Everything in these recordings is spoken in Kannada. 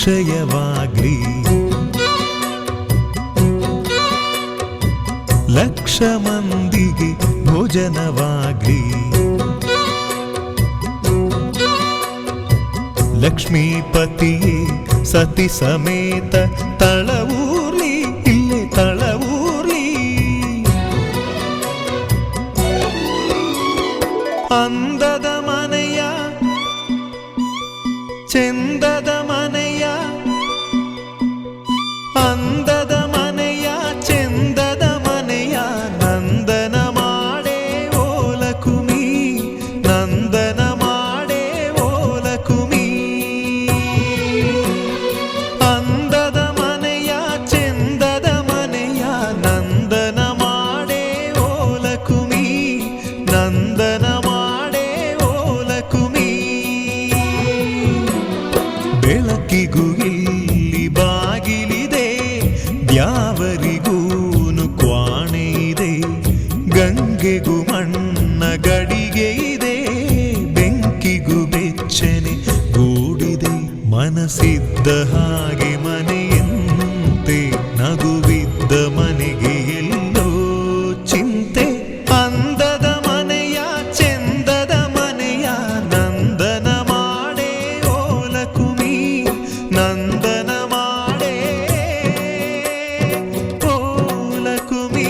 ಅಕ್ಷಯವಾಗ್ಲಿ, ಲಕ್ಷ ಮಂದಿಗೆ ಭೋಜನವಾಗ್ಲಿ, ಲಕ್ಷ್ಮೀಪತಿಯೇ ಸತಿ ಸಮೇತ ತಳವೂರ್ಲಿ, ಇಲ್ಲೇ ತಳವೂರ್ಲಿ. ಅಂದದ ಮನೆಯ ಚೆಂದದ ಮನೆಯ, ಅಂದದ ಮನೆಯ ಚೆಂದದ ಮನೆಯ ನಂದನ ಮಾಡೇ ಓಲಕುಮಿ, ನಂದನ ಮಾಡೇ ಓಲಕುಮಿ. ಅಂದದ ಮನೆಯ ಚೆಂದದ ಮನೆಯ ನಂದನ ಮಾಡೇ ಓಲಕುಮಿ, ನಂದನ ಮಾಡೇ ಓಲಕುಮಿ. ಬೆಳಕಿಗೂ ಇಲ್ಲಿ ಬಾಗಿಲಿದೆ, ದ್ಯಾವರಿಗೂನು ಕ್ವಾಣೆ ಇದೆ, ಗಂಗೆಗೂ ಮಣ್ಣ ಗಡಿಗೆ ಇದೆ, ಬೆಂಕಿಗೂ ಬೆಚ್ಚನೆ ಗೂಡಿದೆ. ಮನಸ್ಸಿದ್ದ ಹಾಗೆ ಮನೆಯಂತೆ, ನಗುವಿದ್ದ ಮನೆಗೆ ಎಲ್ಲೋ ಚಿಂತೆ. ಅಂದದ ಮನೆಯ ಚೆಂದದ ಮನೆಯ ನಂದನ ಮಾಡೇ ಓಲಕುಮಿ, ನಂದನ ಮಾಡೇ ಓಲಕುಮಿ.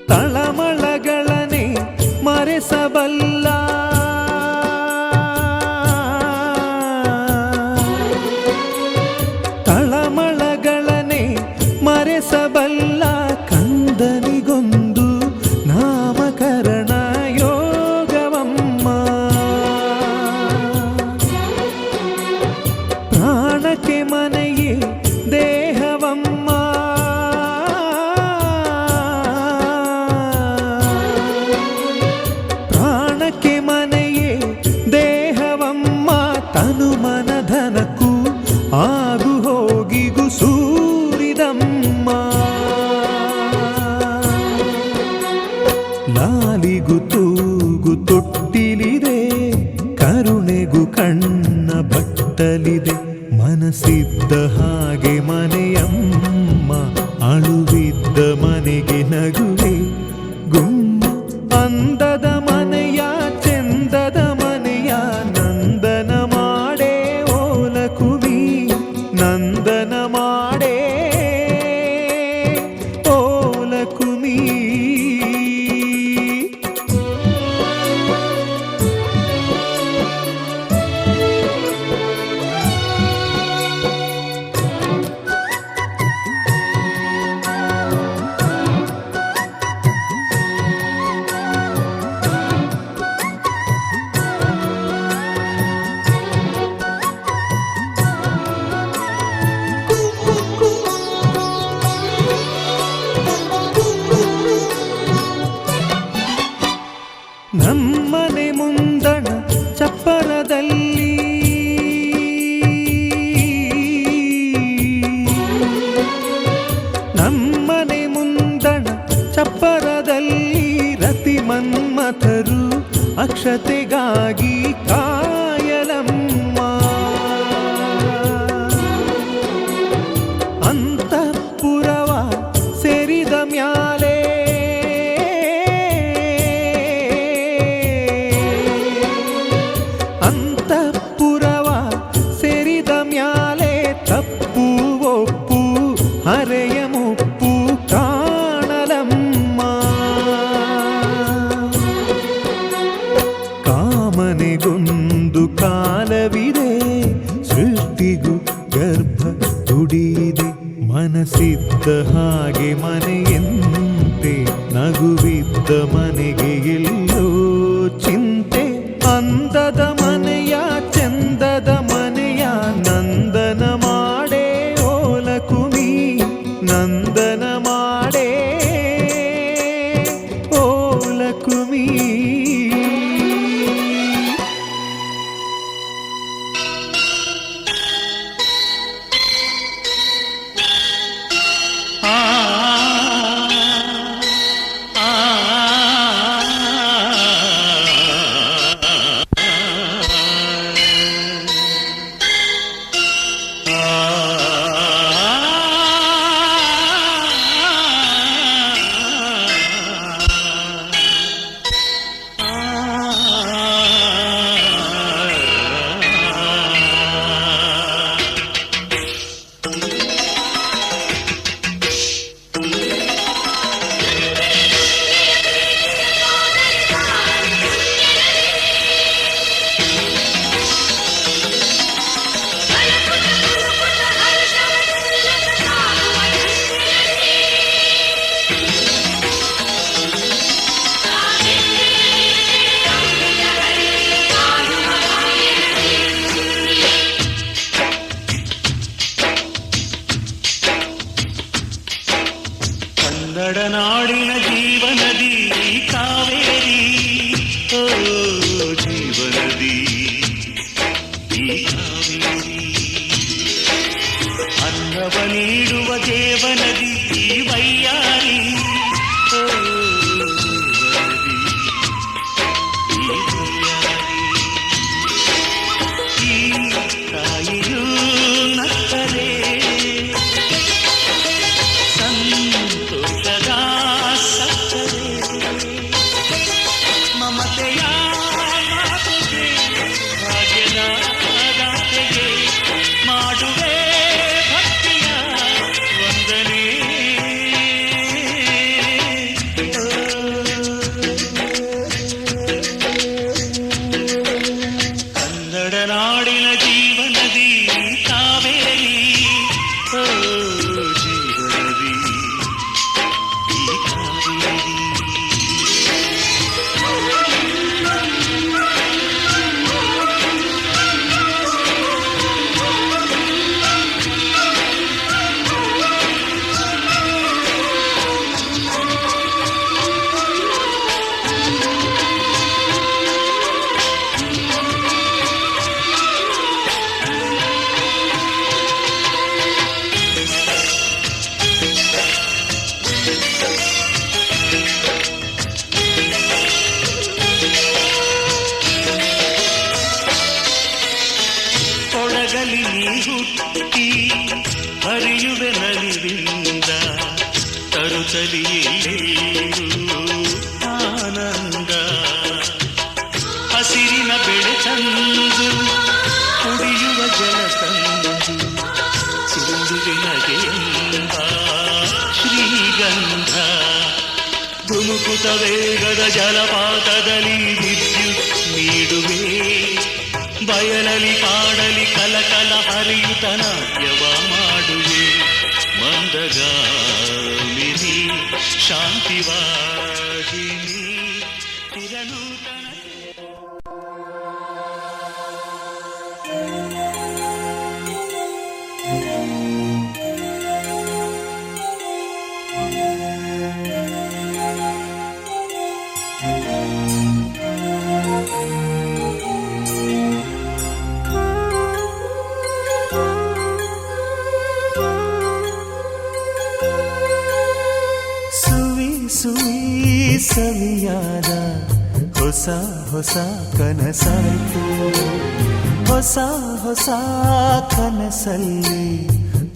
ತಳಮಳಗಳನೆ ಮರೆಸಬಲ್ಲ, ತಳಮಳಗಳನೆ ಮರೆಸಬಲ್ಲ, ಕಂದನಿಗೊಂದು ನಾಮಕರಣ ಯೋಗವಮ್ಮ. ಪ್ರಾಣಕ್ಕೆ ಮನೆಯೇ ದೇಹವಮ್ಮ, ಪ್ರಾಣಕ್ಕೆ ಮನೆಯೇ ದೇಹವಮ್ಮ. ತನು ಮನಧನಕ್ಕೂ ಆಗು ಹೋಗಿಗೂ ಸೂರಿದಮ್ಮ. ಲಾಲಿಗೂ ತೂಗು ತೊಟ್ಟಿಲಿದೆ, ಕರುಣೆಗೂ ಕಣ್ಣ ಬಟ್ಟಲಿದೆ. ಮನಸ್ಸಿದ್ದ ಹಾಗೆ ಮನೆಯಮ್ಮ, ಅಳುವಿದ್ದ ಮನೆಗೆ ನಗುವೆ ಗುಮ್ಮ. ಅಂದದ ಮನೆಯ ಚೆಂದದ ಮನೆಯ ನಂದನ ಮಾಡೇ ಓಲಕುಮಿ, ನಂದನ ಮಾಡೇ ಓಲಕುಮಿ. ನಮ್ಮನೆ ಮುಂದಣ ಚಪ್ಪರದಲ್ಲಿ, ನಮ್ಮನೆ ಮುಂದಣ ಚಪ್ಪರದಲ್ಲಿ ರತಿ ಮನ್ಮಥರು ಅಕ್ಷತೆಗಾಗಿ ಕಾಯಲಮ್ಮ. ಅಂತಃಪುರವ ಸೇರಿದ ಮ್ಯಾಲೆ, ಅಂತಃಪುರವ ಸೇರಿದ ಮ್ಯಾಲೆ ತಪ್ಪು ಒಪ್ಪು ಹರೆಯ ಮುಪ್ಪು ಕಾಣಲಮ್ಮ. ಕಾಮನೆಗೊಂದು ಕಾಲವಿದೆ, ಸೃಷ್ಟಿಗೂ ಗರ್ಭ ತುಡಿಯಿದೆ. ಮನಸ್ಸಿದ್ದ ಹಾಗೆ ಮನೆಯಂತೆ, ನಗುವಿದ್ದ ಮನೆಗೆ ಎಲ್ಲೋ ಚಿಂತೆ ಅಂದದ ಮನೆಯ ಚಂದದ ಮನೆಯ ನಂದನ ಮಾಡೇ ಓಲಕುಮಿ ನಂದನ ಮಾಡೇ ಓಲಕುಮಿ. ಕನ್ನಡನಾಡಿನ ಜೀವನದಿ ಕಾವೇರಿ, ಓ ಜೀವನದಿ ಈ ಕಾವೇರಿ, ಅನ್ನವ ನೀಡುವ ದೇವನದಿ ವೈಯಾರಿ, ಓ ದೇವನದಿ ಈ ವೈಯಾರಿ. ಈ ತಾಯಿಯೂ ನಕ್ಕರೆ ಮಮತೆಯ ಮಾತೆಗೆ ಭಾಗ್ಯದ ದಾತೆಗೆ ಮಾಡುವೆ ಭಕ್ತಿಯ ವಂದನೆ. ಕನ್ನಡ ನಾಡಿನ ಜೀವನದಿ ಕಾವೇರಿ, ಓ ಜೀವನದಿ ಈ ಕಾವೇರಿ. ಕೊಡಗಲಿ ಹುಟ್ಟಿ ಹರಿಯುವೆ ನಲಿವಿಂದ ತರುತ್ತಲಿಯೇರು ಆನಂದ. ಹಸಿರಿನ ಬೆಳೆ ತಂದು ಕುಡಿಯುವ ಜಲ ತಂದು ಸಿಂಧುವಿನಗೆಂಬ ಶ್ರೀಗಂಧ. ಧುಮುಕುತ ವೇಗದ ಜಲಪಾತದಲ್ಲಿ ವಿದ್ಯುತ್ ನೀಡುವೆ, ಬಯಲಲಿ ಕಾಡಲಿ ಕಲಕಲ ಹರಿಯುತ ನಾಟ್ಯವ ಮಾಡುವೆ. ಮಂದಗಾಮಿನಿ ಶಾಂತಿವಾಹಿನಿ ಚಿರನೂತನ. ಸುವಿ ಸವಿಯಾದ ಹೊಸ ಹೊಸ ಕನಸಾಯ್ತು, ಹೊಸ ಹೊಸ ಕನಸಲ್ಲಿ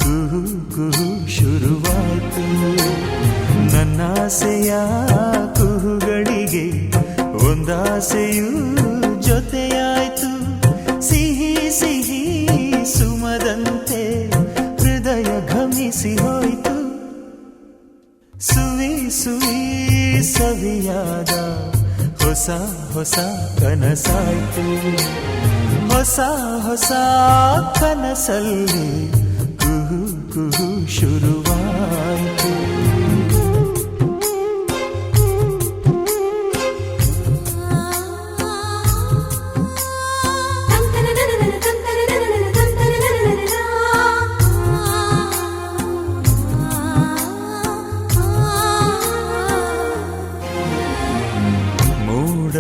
ಕುಹು ಕುಹು ಶುರುವಾಯ್ತು. ನನ್ನಾಸೆಯ ಕುಹುಗಳಿಗೆ ಒಂದಾಸೆಯೂ ಜೊತೆಯಾಯ್ತು. ಸಿಹಿ ಸಿಹಿ ಸುಮದಂತೆ ಹೃದಯ ಘಮಿಸಿ ಹೋಯ್ತು. ಸುವಿ ಸುವಿ ಸವಿಯಾದ ಹೊಸ ಹೊಸ ಕನಸಾಯ್ತು, ಹೊಸ ಹೊಸ ಕನಸಲ್ಲಿ ಕುಹು ಕುಹು ಶುರುವಾಯ್ತು.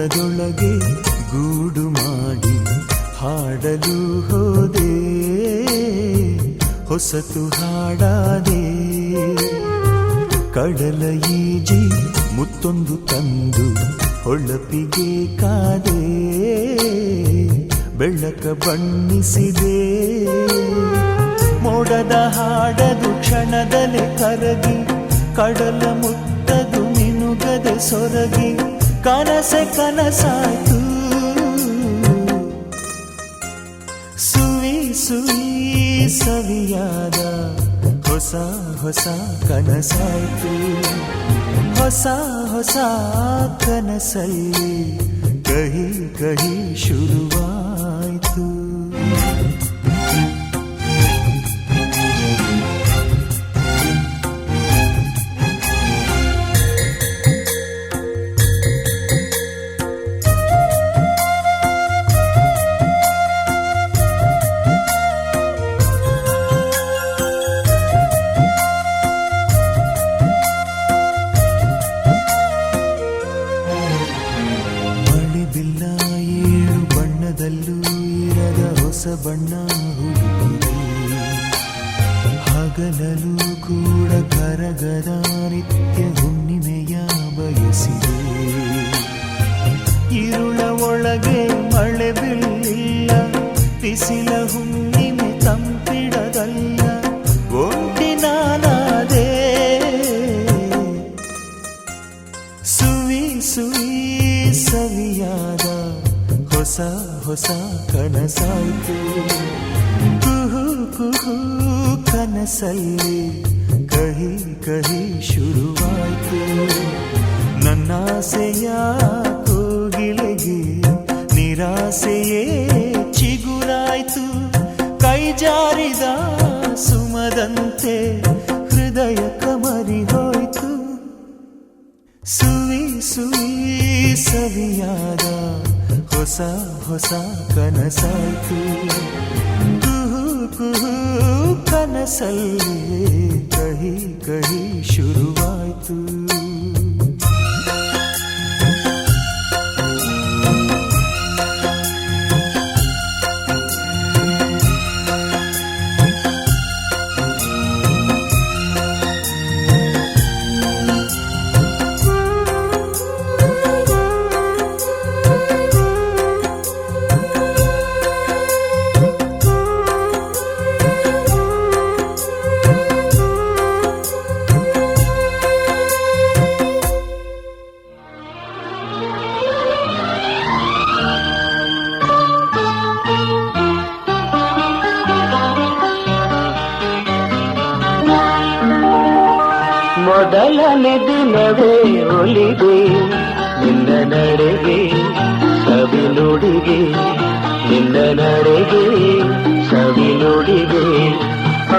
ಮನದೊಳಗೆ ಗೂಡು ಮಾಡಿ ಹಾಡಲು ಹೋದೆ, ಹೊಸತು ಹಾಡಾದೆ. ಕಡಲ ಈಜಿ ಮುತ್ತೊಂದು ತಂದು ಹೊಳಪಿಗೆ ಕಾದೆ, ಬೆಳಕ ಬಣ್ಣಿಸಿದೆ. ಮೋಡದ ಹಾಡದು ಕ್ಷಣದಲೆ ಕರಗಿ, ಕಡಲ ಮುತ್ತದು ಮಿನುಗದೆ ಸೊರಗಿ, ಕನಸೆ ಕನಸಾಯ್ತು. ಸುವಿ ಸುವಿ ಸವಿಯಾದ ಹೊಸ ಹೊಸ ಕನಸಾಯ್ತು. ಹೊಸ ಹೊಸ ಕನಸಲ್ಲಿ ಕಹಿ ಕಹಿ ಶುರುವಾಯ್ತು. ಇರದ ಹೊಸ ಬಣ್ಣ ಹುಡುಕಿದೆ, ಹಗಲಲು ಕೂಡ ಕರಗದ ನಿತ್ಯ ಹುಣ್ಣಿಮೆಯ ಬಯಸಿದೆ. ಇರುಳ ಒಳಗೆ ಮಳೆ ಬೀಳಿಲ್ಲ, ಬಿಸಿಲ ಹುಣ್ಣಿಮೆ ತಂಪಿಡದಲ್ಲ, ಒಂಟಿ ನಾನಾದೆ. ಸುವಿ ಸುವಿ ಸವಿಯಾದ ಹೊಸ ಹೊಸ ಕನಸಾಯ್ತು. ಕುಹು ಕುಹು ಕನಸಲ್ಲಿ ಕಹಿ ಕಹಿ ಶುರುವಾಯ್ತು. ನನ್ನಾಸೆಯ ಕೋಗಿಲೆಗೆ ನಿರಾಸೆಯೇ ಚಿಗುರಾಯ್ತು. ಕೈ ಜಾರಿದ ಸುಮದಂತೆ ಹೃದಯ ಕಮರಿ ಹೋಯ್ತು. ಸುವಿ ಸುವಿ ಸವಿಯಾದ ಹೊಸ ಹೊಸ ಕನಸಾಯ್ತು. ಕುಹು ಕುಹು ಕನಸಲ್ಲಿ ಕಹಿ ಕಹಿ ಶುರುವಾಯ್ತು. ಮೊದಲನೇ ದಿನವೇ ಒಲಿದೆ ನಿನ್ನ ನಡೆಗೆ ಸವಿನುಡಿಗೆ, ನಿನ್ನ ನಡೆಗೆ ಸವಿನುಡಿಗೆ.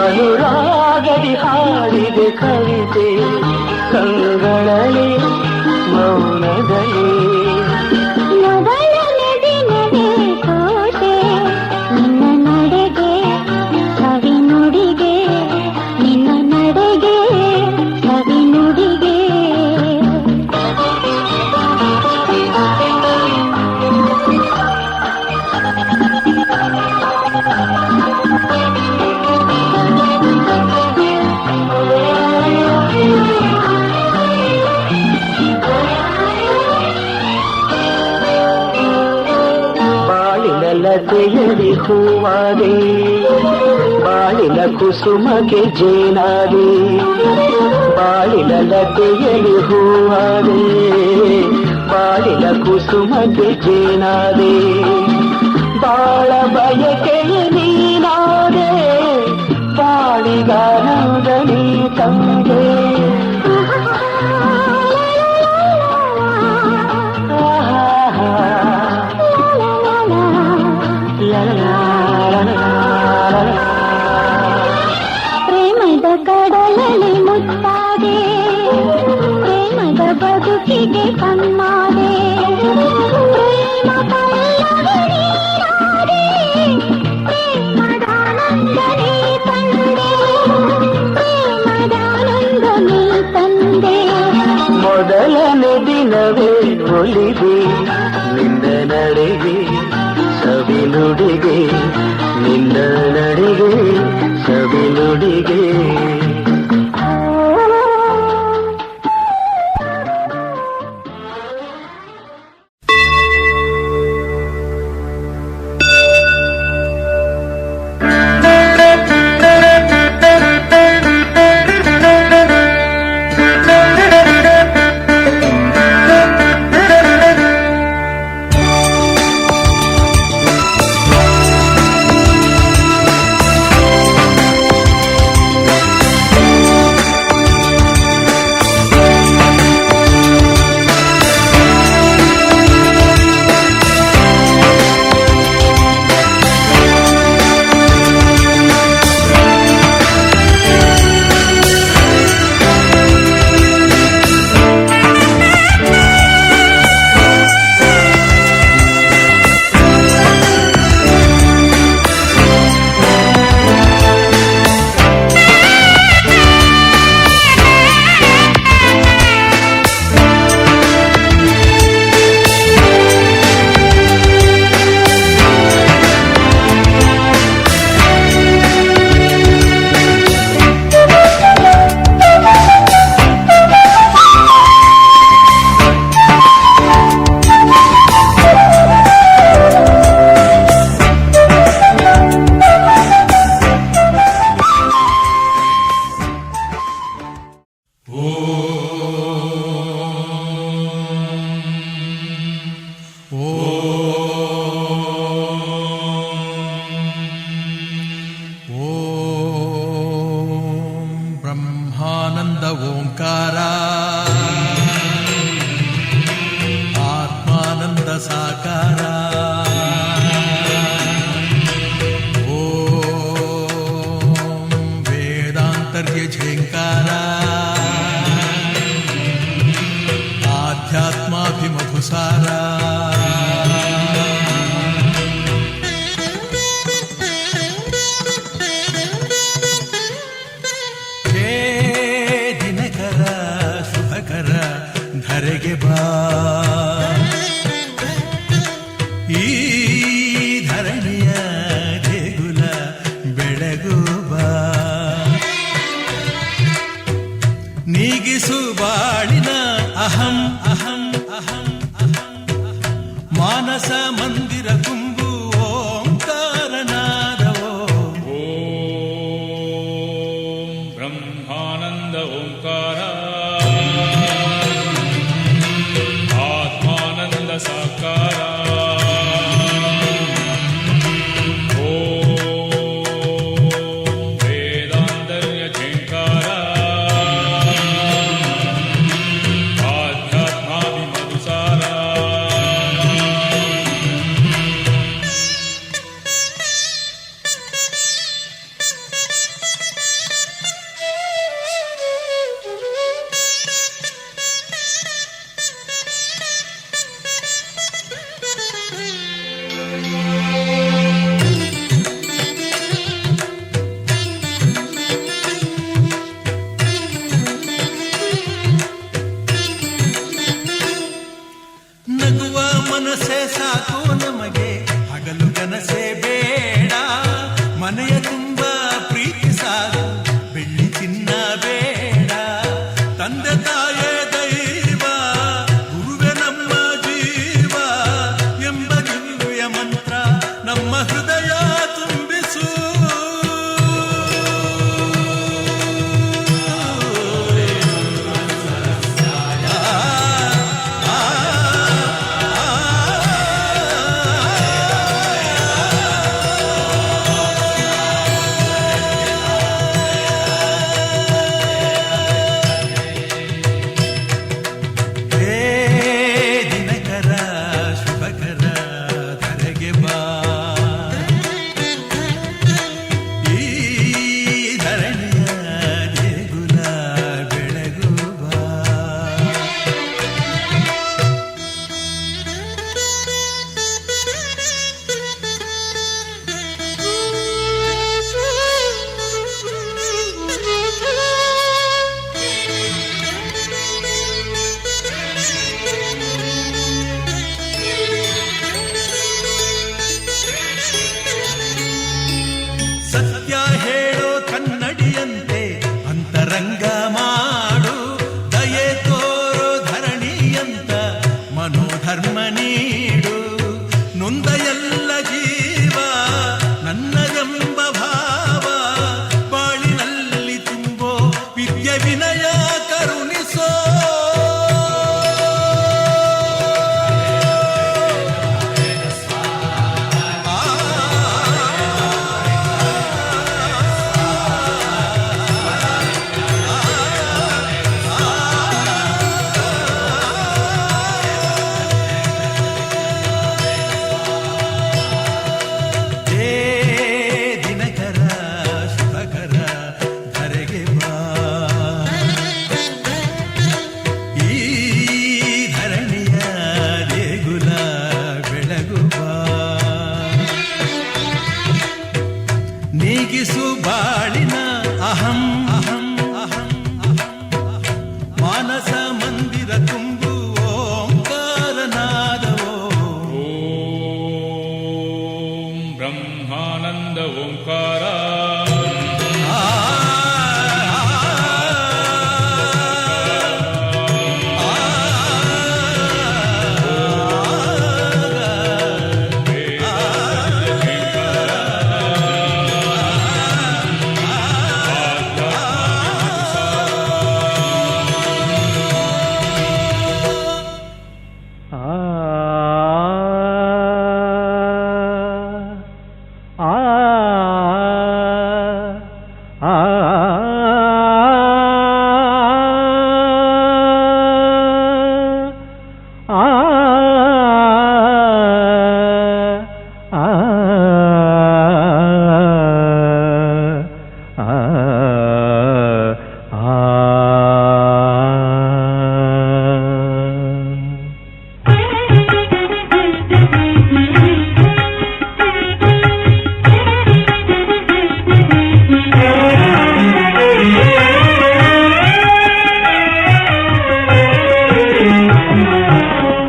ಅನುರಾಗದಿ ಹಾಡಿದೆ ಕವಿತೆ ಕಂಗಳಲ್ಲಿ ಮೌನದಲ್ಲಿ. ಮೊದಲನೇ ದಿನವೇ ಕೋಟೆ ನಿನ್ನ ನಡೆಗೆ ಸವಿನುಡಿಗೆ, ನಿನ್ನ ನಡೆಗೆ ಸವಿನುಡಿಗೆ. ಲತೆಯಲಿ ಹೂವಾದೆ, ಬಾಳಿನ ಕುಸುಮಗೆ ಜೇನಾದೆ. ಬಾಳಿನ ಲತೆಯಲಿ ಹೂವಾದೆ, ಬಾಳಿನ ಕುಸುಮಗೆ ಜೇನಾದೆ. ಬಾಳ ಬಯಕೆಯ ನೀನಾದೆ, ಬಾಳಿಗಾನಂದ ನೀ ತಂದೆ. ಪ್ರೇಮದ ಕಡಲಲ್ಲಿ ಮುತ್ತಾದೆ, ಪ್ರೇಮದ ಬದುಕಿಗೆ ಕಣ್ಣಾದೆ. ಪ್ರೇಮ ಪಲ್ಲವೀರಾದೆ, ಪ್ರೇಮದಾನಂದ ನೀ ತಂದೆ, ಪ್ರೇಮದಾನಂದ ನೀ ತಂದೆ. ಮೊದಲನೇ ದಿನವೇ ಒಲಿದೆ ನಿನ್ನ ನಡೆಗೆ ಸವಿನುಡಿಗೆ ನಿನ್ನ ನಡೆಗೆ ಸವಿನುಡಿಗೆ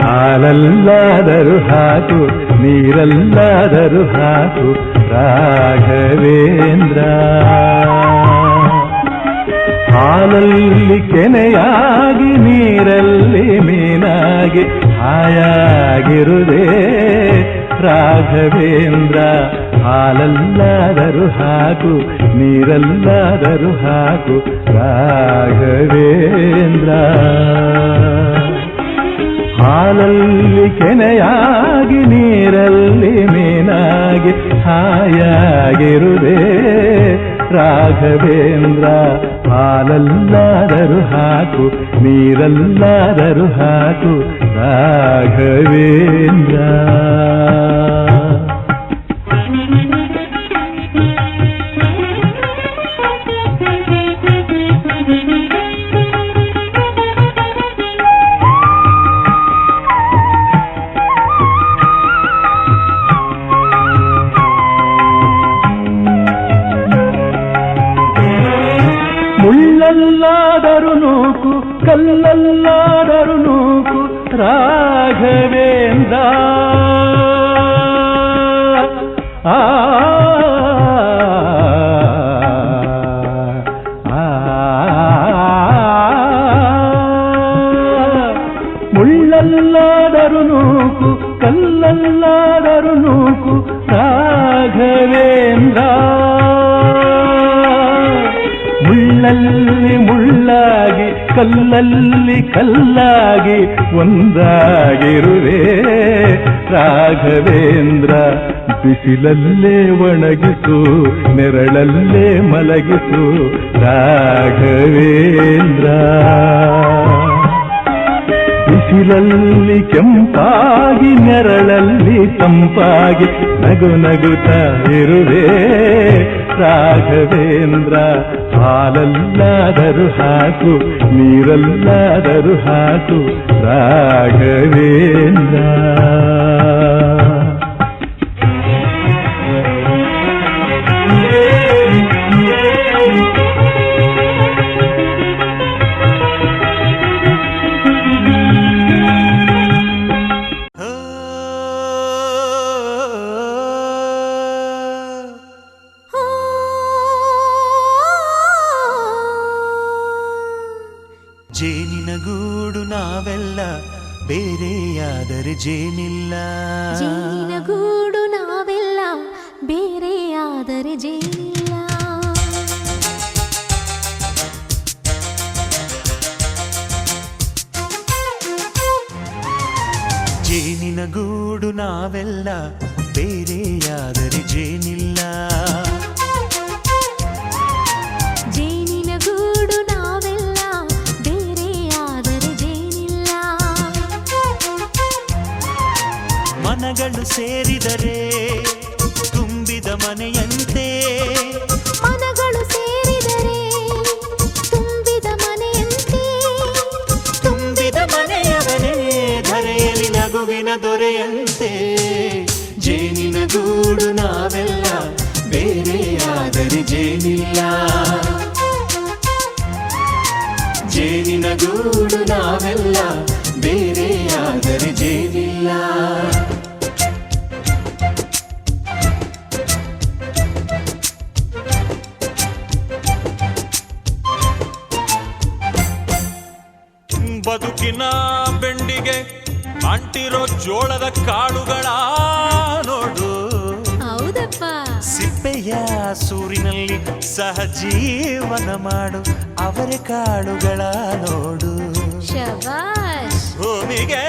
ಹಾಲಲ್ಲಾದರೂ ಹಾಕು ನೀರಲ್ಲಾದರೂ ಹಾಕು ರಾಘವೇಂದ್ರ. ಹಾಲಲ್ಲಿ ಕೆನೆಯಾಗಿ ನೀರಲ್ಲಿ ಮೀನಾಗಿ ಹಾಯಾಗಿರುವುದೇ ರಾಘವೇಂದ್ರ. ಹಾಲಲ್ಲಾದರೂ ಹಾಕು ನೀರಲ್ಲಾದರೂ ಹಾಕು ರಾಘವೇಂದ್ರ. ಹಾಲಲ್ಲಿ ಕೆನೆಯಾಗಿ ನೀರಲ್ಲಿ ಮೀನಾಗಿ ಹಾಯಾಗಿರುವುದೇ ರಾಘವೇಂದ್ರ. ಹಾಲಲ್ಲಾದರೂ ಹಾಕು ನೀರಲ್ಲಾದರೂ ಹಾಕು ರಾಘವೇಂದ್ರ. ಮುಳ್ಳಲ್ಲಾದರೂ ನೂಕು ಕಲ್ಲಲ್ಲಾದರೂ ನೂಕು ರಾಘವೇಂದ್ರ. ಮುಳ್ಳಲ್ಲಾದರೂ ನೂಕು ಕಲ್ಲಲ್ಲಾದರೂ ನೂಕು ರಾಘವೇಂದ್ರ. ಮುಳ್ಳಲ್ಲಿ ಮುಳ್ಳಾಗಿ ಕಲ್ಲಲ್ಲಿ ಕಲ್ಲಾಗಿ ಒಂದಾಗಿರುವೆ ರಾಘವೇಂದ್ರ. ಬಿಸಿಲಲ್ಲೇ ಒಣಗಿಸು ನೆರಳಲ್ಲೇ ಮಲಗಿಸು ರಾಘವೇಂದ್ರ. ಬಿಸಿಲಲ್ಲಿ ಕೆಂಪಾಗಿ ನೆರಳಲ್ಲಿ ತಂಪಾಗಿ ನಗು ನಗುತ್ತಾ ಇರುವೆ ರಾಘವೇಂದ್ರ. ಹಾಲಲ್ಲಾದರೂ ಹಾಕು ನೀರಲ್ಲಾದರೂ ಹಾಕು ರಾಘವೇಂದ್ರ. ಜೇನಿನ ಗೂಡು ನಾವೆಲ್ಲ ಬೇರೆಯಾದರೆ ಜೇನಿಲ್ಲ. ಜೇನಿನ ಗೂಡು ನಾವೆಲ್ಲ ಬೇರೆಯಾದರೆ ಜೇನಿಲ್ಲ. ಜೇನಿನ ಗೂಡು ನಾವೆಲ್ಲ ಬೇರೆಯಾದರೆ ಜೇನಿಲ್ಲ. ಜೇನಿನ ಗೂಡು ನಾವೆಲ್ಲ ಬೇರೆಯಾದರೆ ಜೇನಿಲ್ಲ. ಮನಗಳು ಸೇರಿದರೆ ತುಂಬಿದ ಮನೆಯಂತೆ. ಮನಗಳು ಸೇರಿದರೆ ತುಂಬಿದ ಮನೆಯಂತೆ. ತುಂಬಿದ ಮನೆಯವನೇ ಧರೆಯಲ್ಲಿ ನಗುವಿನ ದೊರೆಯಂತೆ. ಜೇನಿನ ಗೂಡು ನಾವೆಲ್ಲ ಬೇರೆಯಾದರೆ ಜೇನಿಲ್ಲ. ಜೇನಿನ ಗೂಡು ನಾವೆಲ್ಲ ಬೇರೆಯಾದರೆ ಜೇನಿಲ್ಲ. ಬದುಕಿನ ಬೆಂಡಿಗೆ ಅಂಟಿರೋ ಜೋಳದ ಕಾಳುಗಳ ನೋಡು. ಹೌದಪ್ಪ. ಸಿಪ್ಪೆಯ ಸೂರಿನಲ್ಲಿ ಸಹಜೀವನ ಮಾಡು ಅವರೆ ಕಾಳುಗಳ ನೋಡು. ಶಬಾಷ್. ಭೂಮಿಗೆ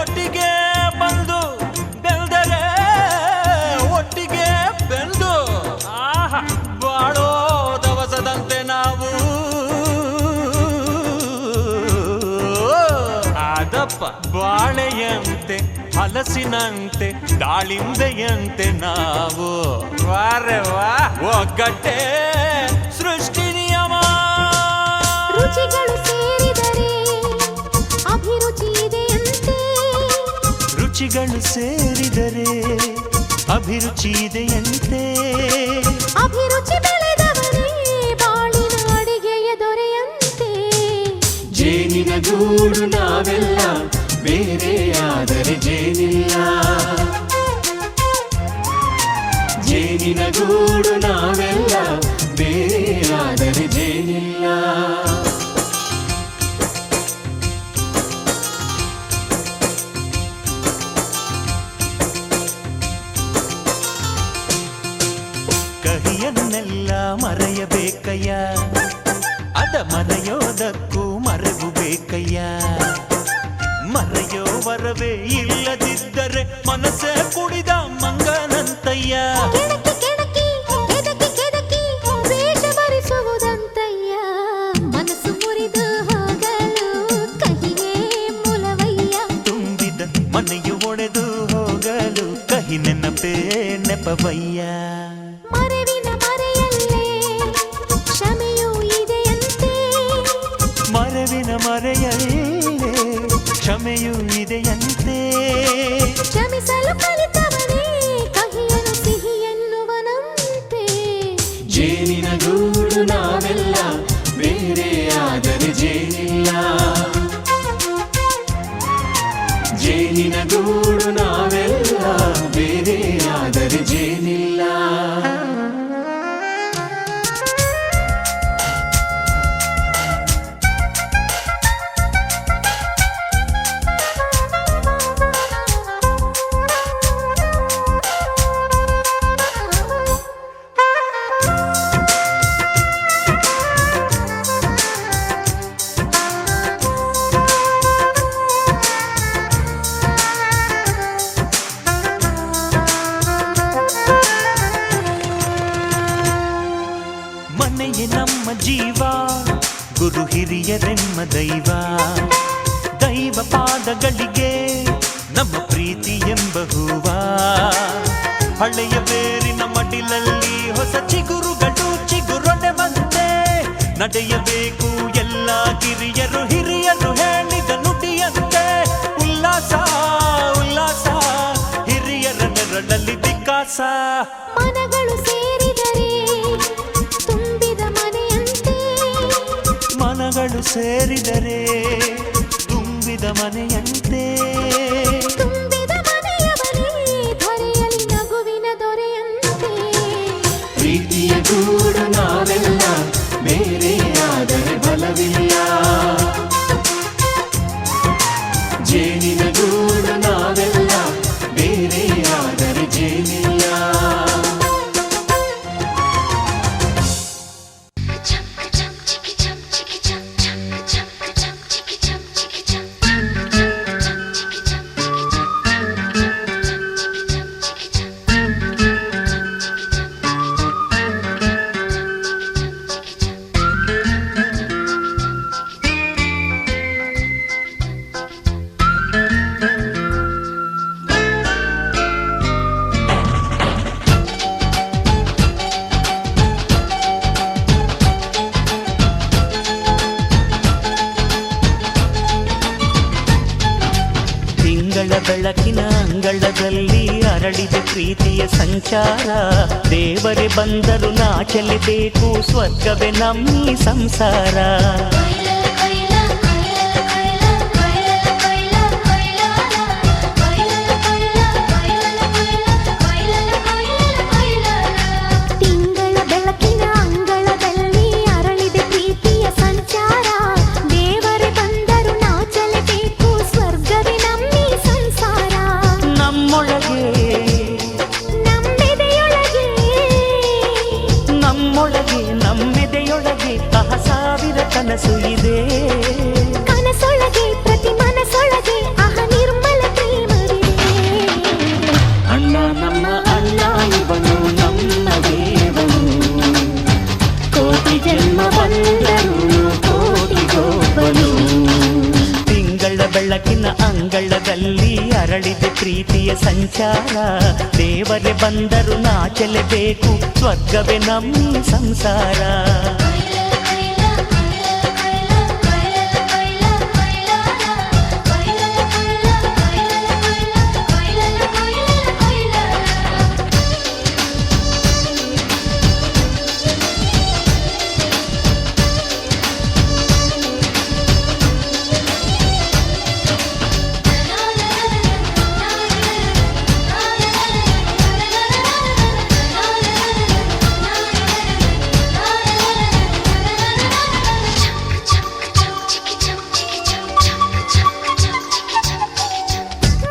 ಒಟ್ಟಿ ಬಾಳೆಯಂತೆ ಹಲಸಿನಂತೆ ದಾಳಿಂಬೆಯಂತೆ ನಾವು ವಾರೆ ವಾ ಒಗ್ಗಟ್ಟೆ ಸೃಷ್ಟಿ ನಿಯಮ. ರುಚಿಗಳು ಸೇರಿದರೆ ಅಭಿರುಚಿ ಇದೆಯಂತೆ. ರುಚಿಗಳು ಸೇರಿದರೆ ಅಭಿರುಚಿ ಇದೆಯಂತೆ. ಅಭಿರುಚಿ ಬೆಳೆದವನೇ ಬಾಳಿನ ಅಡಿಗೆಯ ದೊರೆಯಂತೆ. ಜೇನಿನ ಗೂಡು ನಾವೆಲ್ಲ ಬೇರೆಯಾದರೆ ಜೇನಿಲ್ಲ. ಜೇನಿನ ಗೂಡು ನಾವೆಲ್ಲ ಬೇರೆಯಾದರೆ ಜೇನಿಲ್ಲ. ಕಹಿಯನ್ನೆಲ್ಲ ಮರೆಯಬೇಕಯ್ಯ, ಅದ ಮರೆಯೋದಕ್ಕೂ ಮರೆವು ಬೇಕಯ್ಯ. ಮರೆಯೋ ವರವೇ ಇಲ್ಲದಿದ್ದರೆ ಮನಸ್ಸೇ ಕುಡಿದ ಮಂಗನಂತಯ್ಯ. ಕೆಣಕಿ ಕೆಣಕಿ ಕೆದಕಿ ಕೆದಕಿ ವೇಷ ಭರಿಸುವುದಂತಯ್ಯ. ಮನಸ್ಸು ಮುರಿದು ಹೋಗಲು ಕಹಿಯೇ ಮೂಲವಯ್ಯ. ತುಂಬಿದ ಮನೆಯು ಒಡೆದು ಹೋಗಲು ಕಹಿ ನೆನಪೇ ನೆಪವಯ್ಯ. ಮರೆವಿನ ಮರೆಯಲ್ಲೇ ಕ್ಷಮೆಯೂ ಇದೆಯಂತೆ. ಮರೆವಿನ ಮರೆಯಲ್ಲೇ ಕ್ಷಮೆಯೂ ಇದೆಯಂತೆ. ಕ್ಷಮಿಸಲು ಕಲಿತವನೇ ಕಹಿಯನು ಸಿಹಿ ಎನ್ನುವನಂತೆ. ಜೇನಿನ ಗೂಡು ನಾವೆಲ್ಲ ಬೇರೆಯಾದರೆ ಜೇನಿಲ್ಲ. ಜೇನಿನ ಗೂಡು ನಾವೆಲ್ಲ ಬೇರೆಯಾದರೆ ಜೇನಿಲ್ಲ. ಮನೆಯೇ ನಮ್ಮ ಜೀವ, ಗುರು ಹಿರಿಯರೆಮ್ಮ ದೈವ. ದೈವ ಪಾದಗಳಿಗೆ ನಮ್ಮ ಪ್ರೀತಿ ಎಂಬ ಹೂವ. ಹಳೆಯ ಬೇರಿನ ಮಡಿಲಲ್ಲಿ ಹೊಸ ಚಿಗುರುಗಳು ಚಿಗುರೊಡೆ ಬಂದೆ. ನಡೆಯಬೇಕು ಎಲ್ಲ ಕಿರಿಯರು ಹಿರಿಯರು ಹೇಳಿದ ನುಡಿಯಂತೆ. ಉಲ್ಲಾಸ ಉಲ್ಲಾಸ ಹಿರಿಯರ ನೆರಳಲ್ಲಿ ವಿಕಾಸ. ಮನಗಳು ಸೇರಿದರೆ ತುಂಬಿದ ಮನೆಯಂತೆ. ಮನಗಳು ಸೇರಿದರೆ ತುಂಬಿದ ಮನೆಯಂತೆ. ತುಂಬಿದ ಮನೆಯವನೇ ಧರೆಯಲ್ಲಿ ನಗುವಿನ ದೊರೆಯಂತೆ. ಪ್ರೀತಿಯ ಗೂಡು ನಾವೆಲ್ಲ ಬೇರೆಯಾದರೆ ಬಲವಿಲ್ಲ. ಜೇನಿನ ಗೂಡು ನಾವೆಲ್ಲ ಬೇರೆಯಾದರೆ ಜೇನಿಲ್ಲ. ಬೆಳಕಿನ ಅಂಗಳದಲ್ಲಿ ಅರಳಿದ ಪ್ರೀತಿಯ ಸಂಚಾರ. ದೇವರೇ ಬಂದರು ನಾಚಲೇಬೇಕು, ಸ್ವರ್ಗವೇ ನಮ್ಮಿ ಸಂಸಾರ. ತಿಂಗಳ ಬೆಳಕಿನ ಅಂಗಳದಲ್ಲಿ ಅರಳಿದ ಪ್ರೀತಿಯ ಸಂಚಾರ. ದೇವರೇ ಬಂದರು ನಾಚಲೇಬೇಕು, ಸ್ವರ್ಗವೇ ನಮ್ಮಿ ಸಂಸಾರ. ನಮ್ಮೊಳಗೆ ನಮ್ಮೆದೆಯೊಳಗೆ ಸಾವಿರ ಕನಸು ಇದೆ. ಅಂಗಳದಲ್ಲಿ ಅರಳಿದೆ ಪ್ರೀತಿಯ ಸಂಚಾರ ದೇವರೇ ಬಂದರು ನಾಚಲೇಬೇಕು ಸ್ವರ್ಗವೇ ನಮ್ಮ ಸಂಸಾರ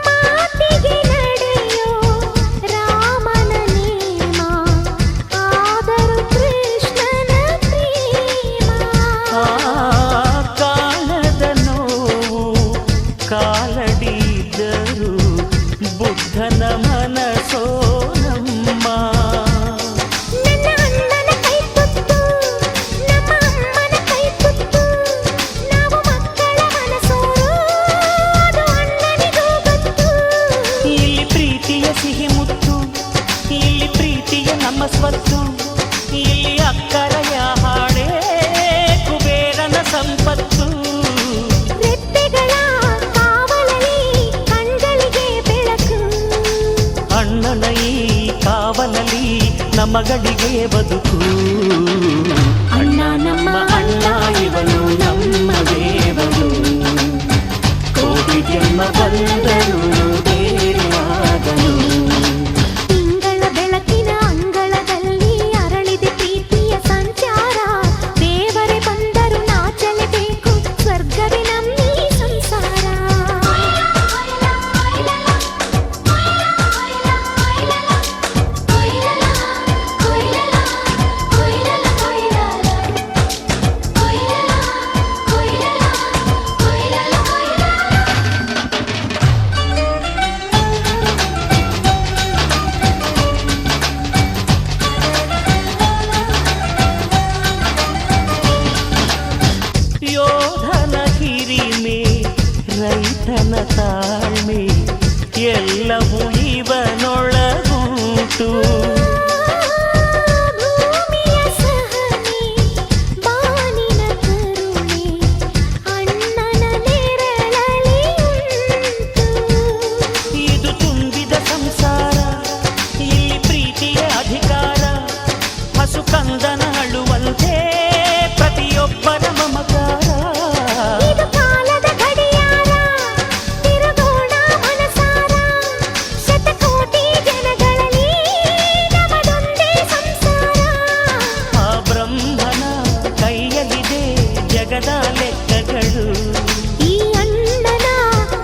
ಮಾತಿಗೆ ನಡೆಯೋ ರಾಮನ ನೇಮ ಆದರೂ ಕೃಷ್ಣನ ಪ್ರೇಮ ಕಾಣದ ನೋವು ಕಾಲಡಿದ್ದರು ಬುದ್ಧನ ಮನಸೋ ನಮ್ಮ ನನ್ನ ಅಣ್ಣನ ಕೈ ತುತ್ತು ನಮ್ಮ ಅಮ್ಮನ ಕೈ ತುತ್ತು ನಾವು ಮಕ್ಕಳ ಮನಸೋರು ಅದು ಅಣ್ಣನಿಗೂ ಗೊತ್ತು ಇಲ್ಲಿ ಪ್ರೀತಿಯ ಸಿಹಿ ಮುತ್ತು ಇಲ್ಲಿ ಪ್ರೀತಿಯ ನಮ್ಮ ಸ್ವತ್ತು ಇಲ್ಲಿ ಅಕ್ಕರೆಯ ಹಾಡೇ ಕುಬೇರನ ಸಂಪತ್ತು ರೆಪ್ಪೆಗಳ ಕಾವಲಲ್ಲಿ ಕಣ್ಗಳಿಗೆ ಬೆಳಕು ಅಣ್ಣನ ಈ ಕಾವಲಲ್ಲಿ ನಮಗಳಿಗೆ ಬದುಕು ಅಣ್ಣ ನಮ್ಮ ಅಣ್ಣ ಇವನು ನಮ್ಮ ದೇವರು ಕೋಟಿ ಜನ್ಮ ಬಂದರು ಬೇರೆಯಾದನು ತಿಂಗಳ ಬೆಳಕಿನ ಅಂಗಳದಲ್ಲಿ ಅರಳಿದೆ ಪ್ರೀತಿಯ ಸಂಚಾರ ದೇವರೇ ಬಂದರು ನಾಚಲೇಬೇಕು ಸ್ವರ್ಗವೇ ನಮ್ಮೀ ಸಂಸಾರ ಯೋಧನ ಹಿರಿಮೆ ರೈತನ ತಾಳ್ಮೆ ಎಲ್ಲವೂ ಇವನೊಳಗುಂಟು ಭೂಮಿಯ ಸಹನೆ ಬಾನಿನ ಕರುಣೆ ಅಣ್ಣನ ನೆರಳಲ್ಲಿ ಉಂಟು ಇದು ತುಂಬಿದ ಸಂಸಾರ ಇಲ್ಲಿ ಪ್ರೀತಿಯ ಅಧಿಕಾರ ಹಸು ಕಂದನ ಅಳುವಂತೆ ಪ್ರತಿಯೊಬ್ಬರ ಮಮಕಾರ ಇದು ಕಾಲದ ಗಡಿಯಾರ ತಿರುಗೋಣ ಮನಸಾರ ಶತಕೋಟಿ ಜನಗಳಲ್ಲಿ ನಮದೊಂದೇ ಸಂಸಾರ ಆ ಬ್ರಹ್ಮನ ಕೈಯಲ್ಲಿದೆ ಜಗದ ಲೆಕ್ಕಗಳು ಈ ಅಣ್ಣನ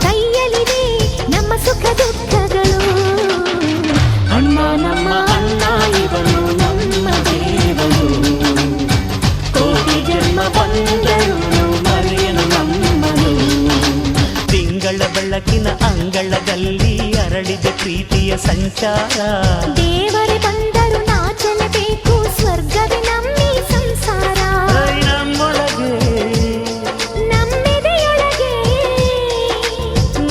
ಕೈಯಲ್ಲಿದೆ ನಮ್ಮ ಸುಖ ದುಃಖಗಳು ಅಣ್ಣ ನಮ್ಮ ಅಣ್ಣ ಇವನು ನಮ್ಮ ದೇವರು ಕೋಟಿ ಜನ್ಮ ಬಂದರು ಮರೆಯನು ನಮ್ಮನು ತಿಂಗಳ ಬೆಳಕಿನ ಅಂಗಳದಲ್ಲಿ ಅರಳಿದೆ ಪ್ರೀತಿಯ ಸಂಚಾರ ದೇವರೇ ಬಂದರು ನಾಚಲೇಬೇಕು ಸ್ವರ್ಗವೇ ನಮ್ಮೀ ಸಂಸಾರ ನಮ್ಮೊಳಗೆ ನಮ್ಮೆದೆಯೊಳಗೆ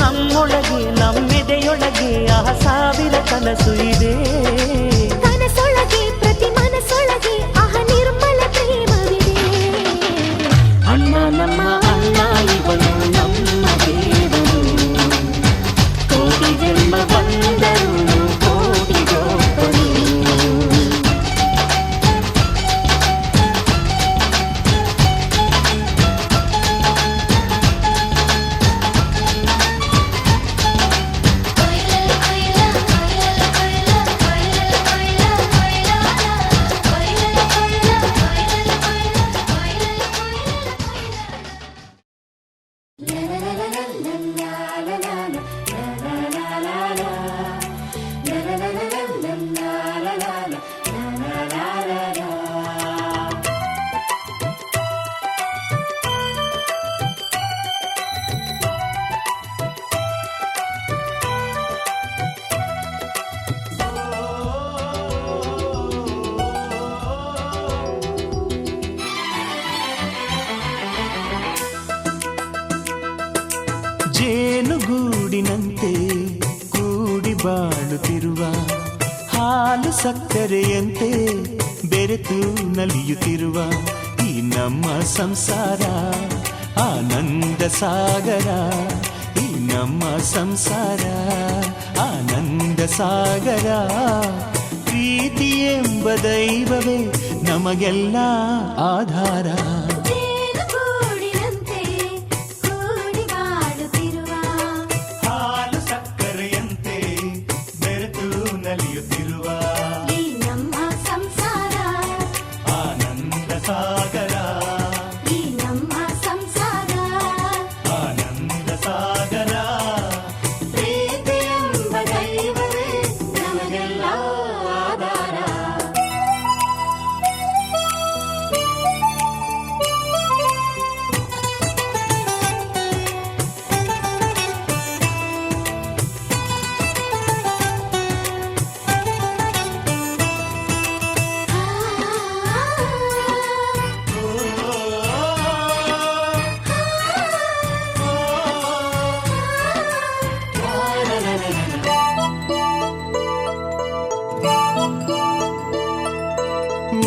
ನಮ್ಮೊಳಗೆ ನಮ್ಮೆದೆಯೊಳಗೆ ಆ ಸಾವಿರ ಕನಸು ಇದೆ ಕನಸೊಳಗೆ ಪ್ರತಿ ಮನಸ್ಸೊಳಗೆ ಆಹ ನಿರ್ಮಲ ಪ್ರೇಮವಿದೆ ಅಣ್ಣ ನಮ್ಮ ಅಣ್ಣ ಇವನು ನಮ್ಮ ದೇವರು ಕೋಟಿ ಜನ್ಮ ಬಂದರು ಕೋಟಿಗೊಬ್ಬನು la la la la la la la la la la la la la ಬಾಳುತ್ತಿರುವ ಹಾಲು ಸಕ್ಕರೆಯಂತೆ ಬೆರೆತು ನಲಿಯುತ್ತಿರುವ ಈ ನಮ್ಮ ಸಂಸಾರ ಆನಂದ ಸಾಗರ. ಈ ನಮ್ಮ ಸಂಸಾರ ಆನಂದ ಸಾಗರ. ಪ್ರೀತಿ ಎಂಬ ದೈವವೇ ನಮಗೆಲ್ಲ ಆಧಾರ. ಜೇನುಗೂಡಿನಂತೆ ಕೂಡಿ ಬಾಳುತ್ತಿರುವ ಹಾಲು ಸಕ್ಕರೆಯಂತೆ ಬೆರೆತು ನಲಿಯುತ್ತಿರುವ ಈ ನಮ್ಮ ಸಂಸಾರ ಆನಂದ ಸಾಗರ. ಈ ನಮ್ಮ ಸಂಸಾರ ಆನಂದ ಸಾಗರ. ಪ್ರೀತಿ ಎಂಬ ದೈವವೇ ನಮಗೆಲ್ಲ ಆಧಾರ.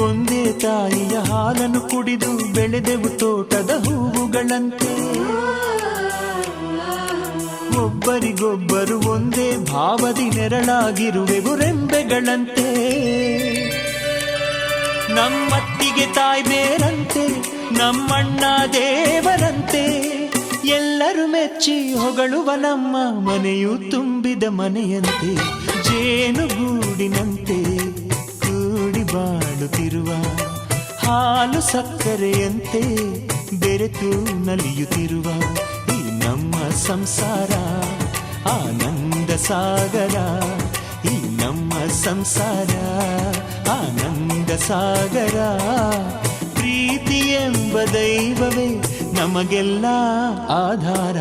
ಒಂದೇ ತಾಯಿಯ ಹಾಲನ್ನು ಕುಡಿದು ಬೆಳೆದೆವು ತೋಟದ ಹೂವುಗಳಂತೆ. ಒಬ್ಬರಿಗೊಬ್ಬರು ಒಂದೇ ಭಾವದಿ ನೆರಳಾಗಿರುವೆವು ರೆಂಬೆಗಳಂತೆ. ನಮ್ಮತ್ತಿಗೆ ತಾಯಿ ಬೇರಂತೆ, ನಮ್ಮಣ್ಣ ದೇವರಂತೆ. ಎಲ್ಲರೂ ಮೆಚ್ಚಿ ಹೊಗಳುವ ನಮ್ಮ ಮನೆಯು ತುಂಬಿದ ಮನೆಯಂತೆ. ಜೇನುಗೂಡಿನಂತೆ ಕೂಡಿ ಬಾಳುತ್ತಿರುವ ಹಾಲು ಸಕ್ಕರೆಯಂತೆ ಬೆರೆತು ನಲಿಯುತ್ತಿರುವ ಈ ನಮ್ಮ ಸಂಸಾರ ಆನಂದ ಸಾಗರ. ಈ ನಮ್ಮ ಸಂಸಾರ ಆನಂದ ಸಾಗರ. ಪ್ರೀತಿ ಎಂಬ ದೈವವೇ ನಮಗೆಲ್ಲ ಆಧಾರ.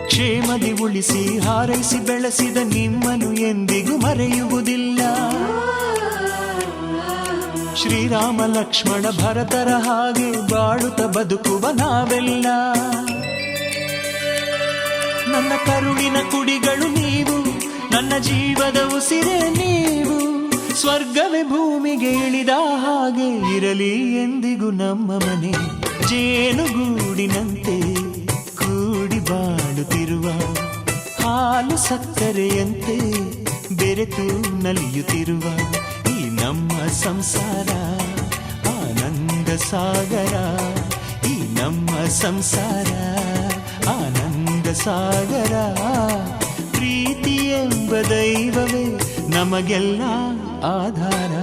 ಕ್ಷೇಮದಿ ಉಳಿಸಿ ಹಾರೈಸಿ ಬೆಳೆಸಿದ ನಿಮ್ಮನ್ನು ಎಂದಿಗೂ ಮರೆಯುವುದಿಲ್ಲ. ಶ್ರೀರಾಮ ಲಕ್ಷ್ಮಣ ಭರತರ ಹಾಗೆ ಬಾಳುತ್ತ ಬದುಕುವ ನಾವೆಲ್ಲ. ನನ್ನ ಕರುಳಿನ ಕುಡಿಗಳು ನೀವು, ನನ್ನ ಜೀವದ ಉಸಿರೇ ನೀವು. ಸ್ವರ್ಗವೇ ಭೂಮಿಗೆ ಇಳಿದ ಹಾಗೆ ಇರಲಿ ಎಂದಿಗೂ ನಮ್ಮ ಮನೆ. ಜೇನುಗೂಡಿನಂತೆ ಕೂಡಿ ಬಾಳುತ್ತಿರುವ ಹಾಲು ಸಕ್ಕರೆಯಂತೆ ಬೆರೆತು ನಲಿಯುತ್ತಿರುವ ಈ ನಮ್ಮ ಸಂಸಾರ ಆನಂದ ಸಾಗರ. ಈ ನಮ್ಮ ಸಂಸಾರ ಆನಂದ ಸಾಗರ. ಪ್ರೀತಿ ಎಂಬ ದೈವವೇ ನಮಗೆಲ್ಲ ಆಧಾರ.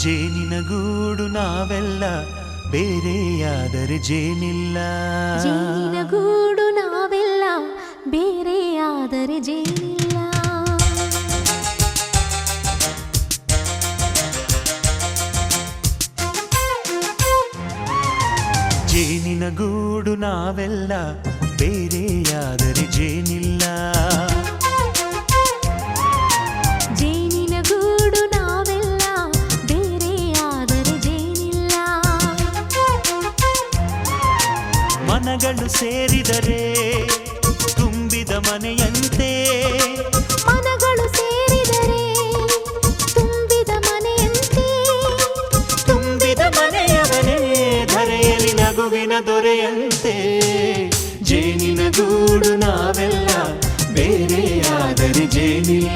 ಜೇನಿನ ಗೂಡು ನಾವೆಲ್ಲ ಬೇರೆಯಾದರೆ ಜೇನಿಲ್ಲ. ಜೇನಿನ ಗೂಡು ನಾವೆಲ್ಲ ಬೇರೆಯಾದರೆ ಜೇನಿಲ್ಲ. ಜೇನಿನ ಗೂಡು ನಾವೆಲ್ಲ ಬೇರೆಯಾದರೆ ಜೇನಿಲ್ಲ. ಜೇನಿನ ಗೂಡು ನಾವೆಲ್ಲ ಬೇರೆಯಾದರೆ ಜೇನಿಲ್ಲ. ಮನಗಳು ಸೇರಿದರೆ ತುಂಬಿದ ಮನೆಯಂತೆ. ಮನಗಳು ಸೇರಿದರೆ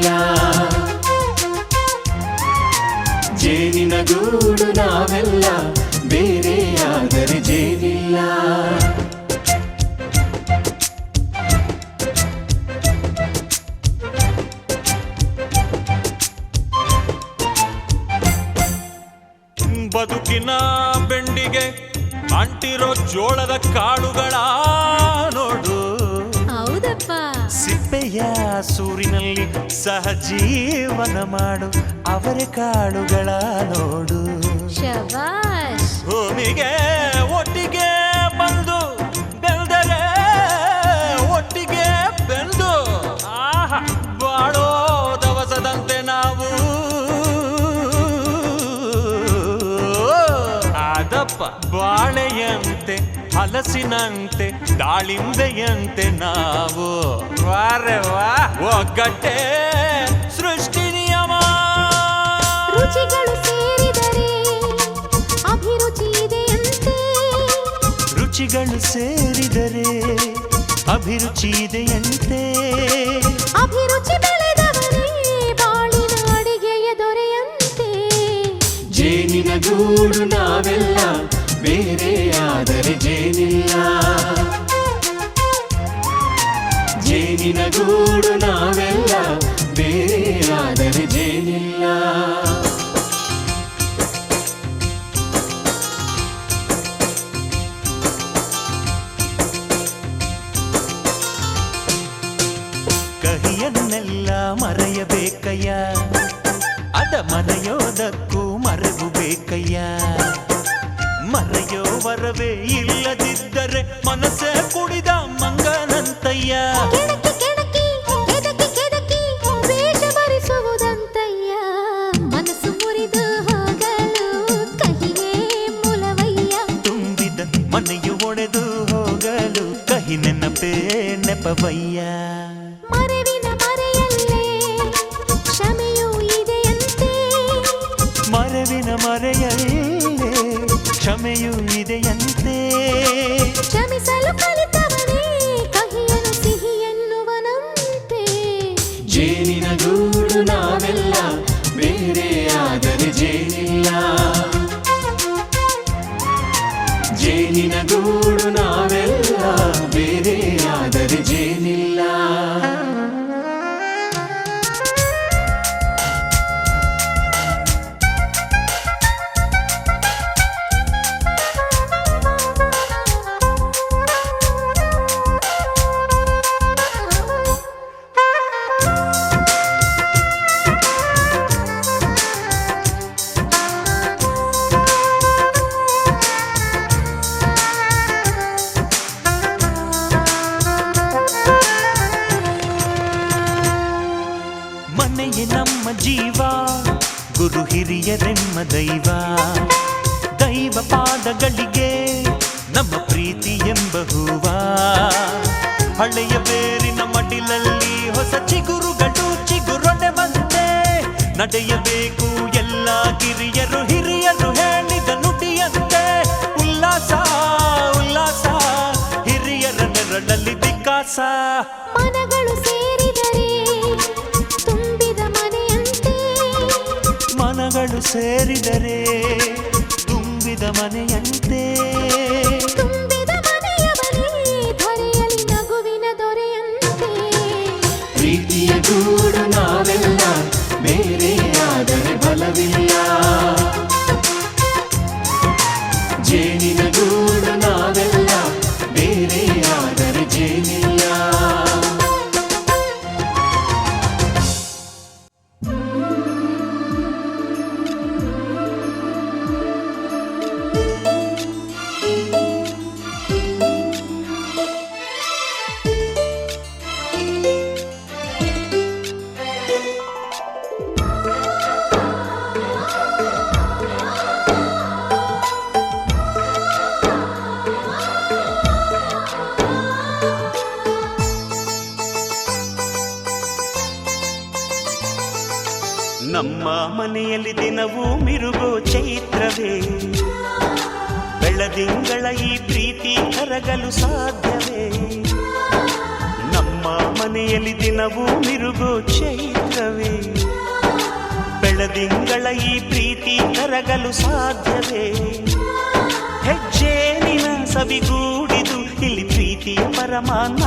ಜೇನಿಲ್ಲ. ಜೇನಿನ ಗೂಡು ನಾವೆಲ್ಲ, ಬೇರೆಯಾದರೆ ಜೇನಿಲ್ಲ. ಬದುಕಿನ ಬೆಂಡಿಗೆ ಅಂಟಿರೋ ಜೋಳದ ಕಾಳುಗಳ ನೋಡು. ಹೌದಪ್ಪ. ಸಿಪ್ಪೆಯ ಸೂರಿನಲ್ಲಿ ಸಹಜೀವನ ಮಾಡು ಅವರೆ ಕಾಳುಗಳ ನೋಡು. ಶಬಾಷ್. ಭೂಮಿಗೆ ಒಟ್ಟಿಗೆ ಬಂದು ಬೆಳೆದರೆ ಒಟ್ಟಿಗೆ ಬೆಂದು ಬಾಳೋ ದವಸದಂತೆ ನಾವು. ಅದಪ್ಪ ಬಾಳೆಯಂತೆ ಹಲಸಿನಂತೆ ದಾಳಿಂಬೆಯಂತೆ ನಾವು. ವಾರೆ ವಾ ಒಗ್ಗಟ್ಟೆ ಸೃಷ್ಟಿ ನಿಯಮ. ರುಚಿಗಳು ಸೇರಿದರೆ ಅಭಿರುಚಿ ಇದೆಯಂತೆ. ರುಚಿಗಳು ಸೇರಿದರೆ ಅಭಿರುಚಿ ಇದೆಯಂತೆ. ಅಭಿರುಚಿ ಬೆಳೆದವರೇ ಬಾಳಿನ ಅಡಿಗೆಯ ದೊರೆಯಂತೆ. ಜೇನಿನ ಗೂಡು ನಾವೆಲ್ಲ, ಬೇರೆಯಾದರೆ ಜೇನಿಲ್ಲ. ಜೇನಿನ ಗೂಡು ನಾವೆಲ್ಲ, ಬೇರೆಯಾದರೆ ಜೇನಿಲ್ಲ. ಕಹಿಯನ್ನೆಲ್ಲ ಮರೆಯಬೇಕಯ್ಯ, ಅದ ಮರೆಯೋದಕ್ಕೂ ಮರೆವು ಬೇಕಯ್ಯ. ಮರೆಯೋ ವರವೇ ಇಲ್ಲದಿದ್ದರೆ ಮನಸ್ಸೇ ಕುಡಿದ ಮಂಗನಂತಯ್ಯ. ಕೆಣಕಿ ಕೆಣಕಿ ಕೆದಕಿ ಕೆದಕಿ ವೇಷ ಭರಿಸುವುದಂತಯ್ಯ. ಮನಸ್ಸು ಮುರಿದು ಹೋಗಲು ಕಹಿಯೇ ಮೂಲವಯ್ಯ. ತುಂಬಿದ ಮನೆಯು ಒಡೆದು ಹೋಗಲು ಕಹಿ ನೆನಪೇ ನೆಪವಯ್ಯ. ಮರೆವಿನ ಮರೆಯಲ್ಲೇ ಕ್ಷಮೆಯೂ ಇದೆಯಂತೆ. ಮರೆವಿನ ಮರೆಯಲ್ಲೇ ಕ್ಷಮೆಯೂ ಇದೆಯಂತೆ. ಕ್ಷಮಿಸಲು ಕಲಿತವನೇ ಕಹಿಯನ್ನು ಸಿಹಿ ಎನ್ನುವನಂತೆ. ಜೇನಿನ ಗೂಡು ನಾವೆಲ್ಲ, ಬೇರೆಯಾದರೆ ಜೇನಿಲ್ಲ. ಜೇನಿನ ಗೂಡು ನಾವೆಲ್ಲ, ಬೇರೆಯಾದರೆ ಜೇನಿಲ್ಲ. ಮನೆಯೇ ನಮ್ಮ ಜೀವ, ಗುರು ಹಿರಿಯರೆಮ್ಮ ದೈವ. ದೈವ ಪಾದಗಳಿಗೆ ನಮ್ಮ ಪ್ರೀತಿ ಎಂಬ ಹೂವ. ಹಳೆಯ ಬೇರಿನ ಮಡಿಲಲ್ಲಿ ಹೊಸ ಚಿಗುರುಗಳು ಚಿಗುರೊಡೆ ಬಂದೆ. ನಡೆಯಬೇಕು ಎಲ್ಲ ಕಿರಿಯರು ಹಿರಿಯರು ಹೇಳಿದ ನುಡಿಯಂತೆ. ಉಲ್ಲಾಸ ಉಲ್ಲಾಸ ಹಿರಿಯರ ನೆರಳಲ್ಲಿ ವಿಕಾಸ. ಮನಗಳು ಸೇರಿದರೆ ತುಂಬಿದ ಮನೆಯಂತೆ. ಮನಗಳು ಸೇರಿದರೆ ತುಂಬಿದ ಮನೆಯಂತೆ. ತುಂಬಿದ ಮನೆಯವರೇ ಧರೆಯಲ್ಲಿ ನಗುವಿನ ದೊರೆಯಂತೆ. ಪ್ರೀತಿಯ ಗೂಡು ನಾವೆಲ್ಲ, ಬೇರೆಯಾದರೆ ಬಲವಿಲ್ಲ. ಜೇನಿನ ಗೂಡು ನಾವೆಲ್ಲ, ಬೇರೆಯಾದರೆ ಜೇನಿಲ್ಲ. ನಮ್ಮ ಮನೆಯಲ್ಲಿ ದಿನವೂ ಮಿರುಗೋ ಚೈತ್ರವೇ. ಬೆಳದಿಂಗಳ ಈ ಪ್ರೀತಿ ಕರಗಲು ಸಾಧ್ಯವೇ? ನಮ್ಮ ಮನೆಯಲ್ಲಿ ದಿನವೂ ಮಿರುಗೋ ಚೈತ್ರವೇ ಬೆಳದಿಂಗಳ ಈ ಪ್ರೀತಿ ಕರಗಲು ಸಾಧ್ಯವೇ ಹೆಜ್ಜೆ ನಿನ ಸವಿಗೂಡಿದು ಇಲ್ಲಿ ಪ್ರೀತಿಯ ಪರಮಾನ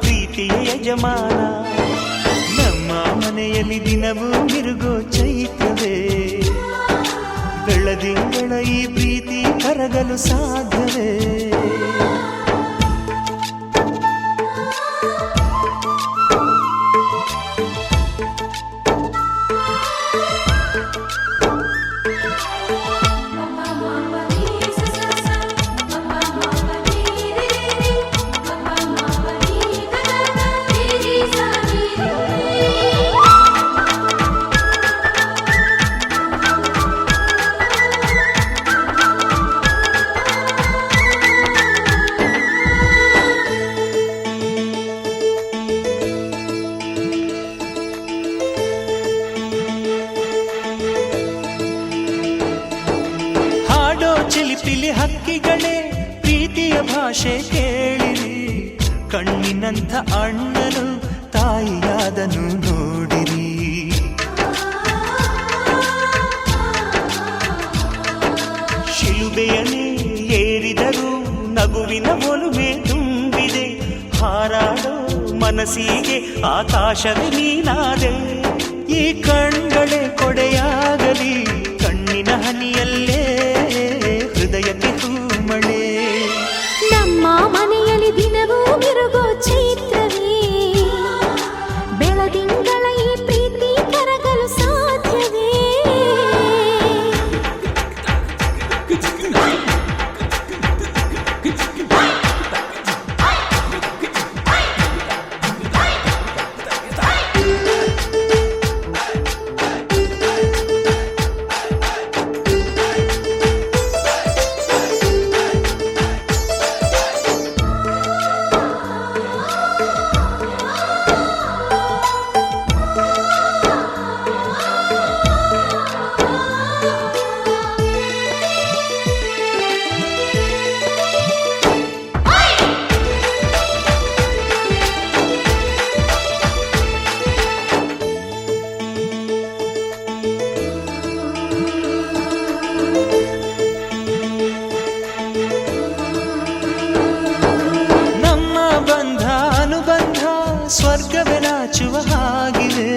ಪ್ರೀತಿಯ ಯಜಮಾನ ನಮ್ಮ ಮನೆಯಲ್ಲಿ ದಿನವೂ ಮಿರುಗೋ ಚೈತ್ರವೇ ಬೆಳದಿಂಗಳ ಈ ಪ್ರೀತಿ ಕರಗಲು ಸಾಧ್ಯವೇ ಚಿಲಿಪಿಲಿ ಹಕ್ಕಿಗಳೇ ಪ್ರೀತಿಯ ಭಾಷೆ ಕೇಳಿರಿ ಕಣ್ಣಿನಂಥ ಅಣ್ಣನು ತಾಯಿಯಾದನು ನೋಡಿರಿ ಶಿಲುಬೆಯನ್ನೇ ಏರಿದರೂ ನಗುವಿನ ಒಲುಮೆ ತುಂಬಿದೆ ಹಾರಾಡೋ ಮನಸ್ಸಿಗೆ ಆಕಾಶವೇ ನೀನಾದೆ ಈ ಕಣ್ಗಳೇ ಕೊಡೆಯಾಗಲಿ ಕಣ್ಣಿನ ಹನಿಯಲ್ಲೇ ಹೃದಯಕ್ಕೆ ಹೂಮಳೆ ನಮ್ಮ ಮನೆಯಲ್ಲಿ ದಿನವೂ ಮಿರುಗೋ ಚೈತ್ರವೇ ಬೆಳದಿಂಗಳ ಈ ಪ್ರೀತಿ ಕರಗಲು ಸಾಧ್ಯವೇ ಸ್ವರ್ಗವೇ ನಾಚುವ ಹಾಗಿವೆ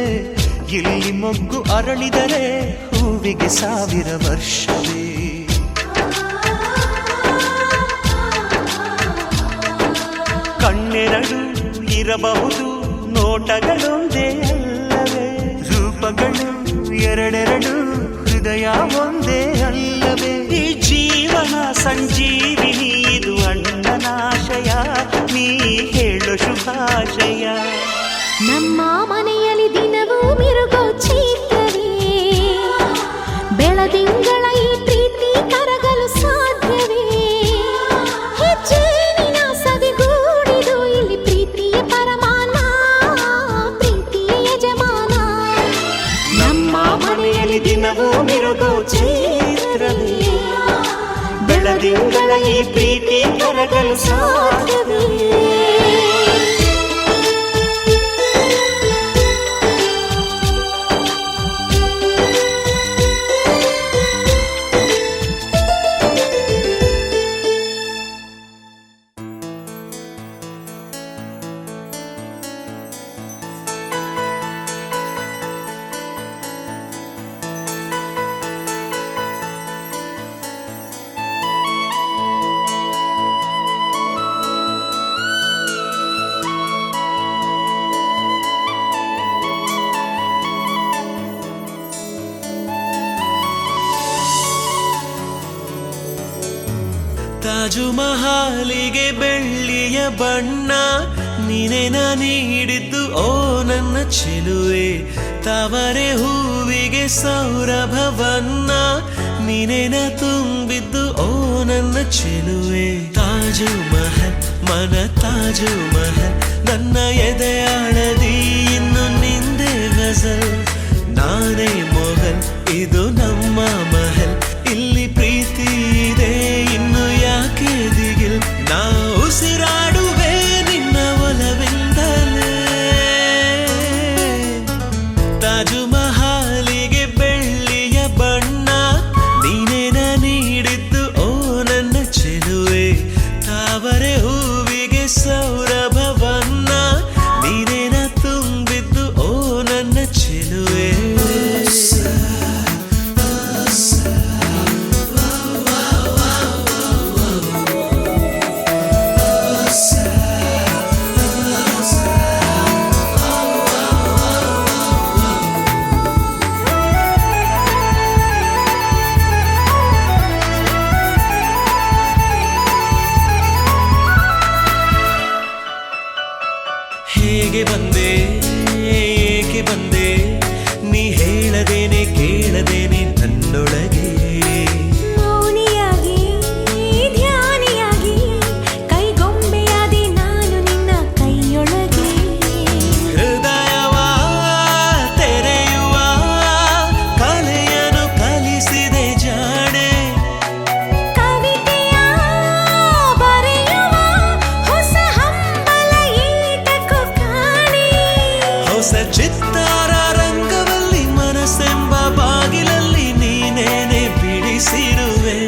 ಇಲ್ಲಿ ಮೊಗ್ಗು ಅರಳಿದರೆ ಹೂವಿಗೆ 1000 ವರ್ಷವೇ ಕಣ್ಣೆರಡು ಇರಬಹುದು ನೋಟಗಳೊಂದೇ ಅಲ್ಲವೇ ರೂಪಗಳು ಎರಡೆರಡು ಹೃದಯ ಒಂದೇ ಅಲ್ಲವೇ ಈ ಜೀವನ ಸಂಜೀವಿನಿ ಇದು ಅಣ್ಣನಾಶಯ ನೀ ಹೇಳು ಶುಭಾಶಯ ನಮ್ಮ ಮನೆಯಲ್ಲಿ ದಿನವೂ ಮಿರುಗೋ ಚೈತ್ರವೇ ಬೆಳದಿಂಗಳ ಈ ಪ್ರೀತಿ ಕರಗಲು ಸಾಧ್ಯವೇ ಹೆಜ್ಜೆ ನಿನ ಸವಿಗೂಡಿದು ಇಲ್ಲಿ ಪ್ರೀತಿಯ ಪರಮಾನ ಪ್ರೀತಿಯ ಯಜಮಾನ ನಮ್ಮ ಮನೆಯಲ್ಲಿ ದಿನವೂ ಮಿರುಗೋ ಚೈತ್ರವೇ ಬೆಳದಿಂಗಳ ಈ ಪ್ರೀತಿ ಕರಗಲು ಸಾಧ್ಯವೇ ತಾಜು ಮಹಾಲಿಗೆ ಬೆಳ್ಳಿಯ ಬಣ್ಣ ನೀನೇನ ನೀಡಿದ್ದು ಓ ನನ್ನ ಚೆಲುವೆ ತಾವರೆ ಹೂವಿಗೆ ಸೌರಭವನ್ನ ನೀನೇನ ತುಂಬಿದ್ದು ಓ ನನ್ನ ಚೆಲುವೆ ತಾಜು ಮಹಲ್ ಮನ ತಾಜು ಮಹಲ್ ನನ್ನ ಎದೆಯಾಳದಿ ಇನ್ನು ನಿಂದೆ ಗಜಲ್ ನಾನೇ ಮೊಘಲ್ ಇದು ನಮ್ಮ ಮಹಲ್ ಇಲ್ಲಿ ಪ್ರೀತಿ ಇದೆ ಇನ್ನು ಯಾಕೆ ದಿಗಿಲ್ ನಾ ಉಸಿರಾಡುವೆ ನಿನ್ನ ಒಲವೇ ತಾಜು ಮಹಾಲಿಗೆ ಬೆಳ್ಳಿಯ ಬಣ್ಣ ನೀನೇನ ನೀಡಿದ್ದು ಓ ನನ್ನ ಚೆಲುವೆ ತಾವರೆ ಹೂವಿಗೆ ಸೌರಭವನ್ನ ನೀನೇನ ತುಂಬಿದ್ದು ಓ ನನ್ನ ಚೆಲುವೆ ಹೇಗೆ ಬಂದೆ ಏಕೆ ಬಂದೆ ನೀ ಹೇಳದೇನೆ ಕೇಳದೇನೆ ನನ್ನೊಳಗೆ ಮೌನಿಯಾಗಿ ಧ್ಯಾನಿಯಾಗಿ ಕೈಗೊಂಬೆಯಾದೆ ನಾನು ನಿನ್ನ ಕೈಯೊಳಗೆ ಹೃದಯವ ತೆರೆಯುವ ಕಲೆಯನ್ನು ಕಲಿಸಿದೆ ಜಾಣೆ ಕವಿತೆಯ ಬರೆಯುವ ಹೊಸ ಹಂಬಲ ಏಟಕ್ಕೂ ಕಾಣೆ ಹೊಸ ಚಿತ್ತಾರ ರಂಗವಲ್ಲಿ ಮನಸ್ಸೆಂಬ ಬಾಗಿಲಲ್ಲಿ ನೀನೇನೆ ಬಿಡಿಸಿರುವೆ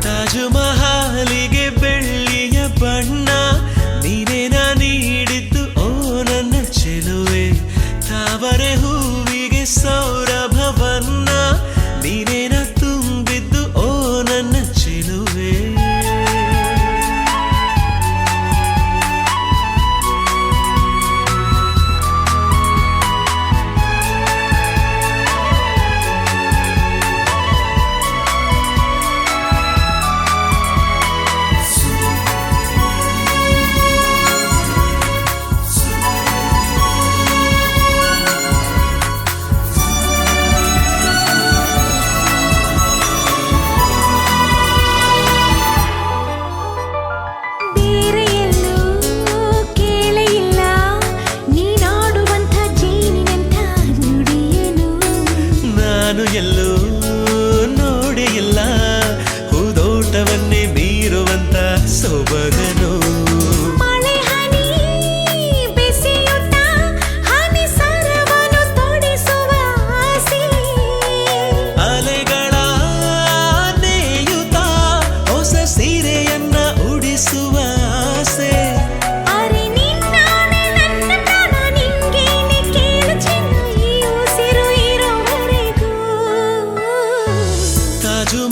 ತಾಜು ಮಹಾಲಿಗೆ ಬೆಳ್ಳಿಯ ಬಣ್ಣ ನೀನೇನ ನೀಡಿದ್ದು ಓ ನನ್ನ ಚೆಲುವೆ ತಾವರೆ ಹೂವಿಗೆ ಸೌರಭವನ್ನ ನೀನೇನ ತುಂಬಿದ್ದು ಓ ನನ್ನ ಚೆಲುವೆ ಬೇರೆ ಎಲ್ಲೂ ಕೇಳೇ ಇಲ್ಲ ನೀನಾಡುವಂಥ ಜೇನಿನಂಥ ನುಡಿಯನು ನಾನು ಎಲ್ಲೂ ನೋಡೇ ಇಲ್ಲ ಹೂದೋಟವನ್ನೇ ಮೀರುವಂತ ಸೊಬಗನು ಮಳೆ ಹನಿ ಬೆಸೆಯುತ್ತ ಹನಿ ಸರವನ್ನು ತೊಡಿಸುವ ಆಸೆ ಅಲೆಗಳ ನೇಯುತ್ತ ಹೊಸ ಸೀರೆಯನ್ನ ಉಡಿಸುವ ಆಸೆ ಅರೆ ನಿನ್ನಾಣೆ ನನ್ನ ಪ್ರಾಣ ನಿಂಗೇನೆ ಕೇಳು ಚಿನ್ನ ಈ ಉಸಿರು ಇರುವವರೆಗೂ ತಾಜು